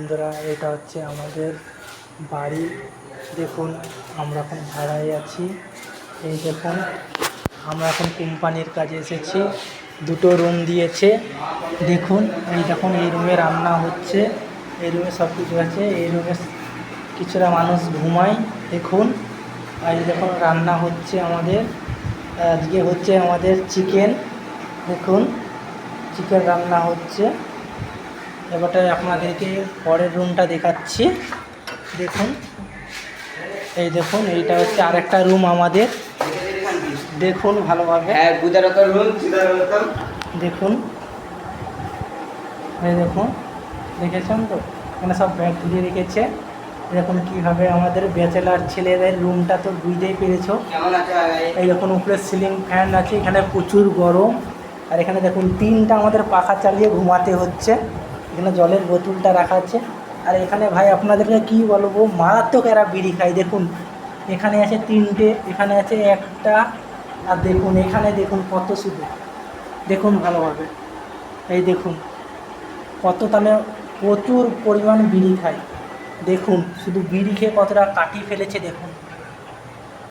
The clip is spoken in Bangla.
বন্ধুরা, এটা হচ্ছে আমাদের বাড়ি। দেখুন, আমরা এখন ভাড়ায় আছি। এই দেখুন, আমরা এখন কোম্পানির কাজে এসেছি। দুটো রুম দিয়েছে। দেখুন, এই দেখুন, এই রুমে রান্না হচ্ছে, এই রুমে সব কিছু আছে, এই রুমে কিছুটা মানুষ ঘুমায়। দেখুন, এই দেখুন রান্না হচ্ছে আমাদের। আজকে হচ্ছে আমাদের চিকেন। দেখুন, চিকেন রান্না হচ্ছে। এবারে আপনাদেরকে পরের রুমটা দেখাচ্ছি। দেখুন, এই দেখুন, এইটা হচ্ছে আরেকটা রুম আমাদের। দেখুন ভালোভাবে, দেখুন, এই দেখুন, দেখেছেন তো, এখানে সব ব্যাগ তুলে রেখেছে। দেখুন কীভাবে আমাদের ব্যাচেলার ছেলেদের রুমটা তো বুঝতেই পেরেছো। এই দেখুন, উপরে সিলিং ফ্যান আছে, এখানে প্রচুর গরম। আর এখানে দেখুন, তিনটা আমাদের পাখা চালিয়ে ঘুমাতে হচ্ছে। এখানে জলের বোতলটা রাখা আছে। আর এখানে ভাই আপনাদেরকে কী বলবো, মারাত্মক এরা বিড়ি খায়। দেখুন, এখানে আছে তিনটে, এখানে আছে একটা, আর দেখুন এখানে দেখুন কত শুধু। দেখুন ভালোভাবে, এই দেখুন কত, তাহলে প্রচুর পরিমাণ বিড়ি খায়। দেখুন শুধু বিড়ি খেয়ে কতটা কাটিয়ে ফেলেছে দেখুন।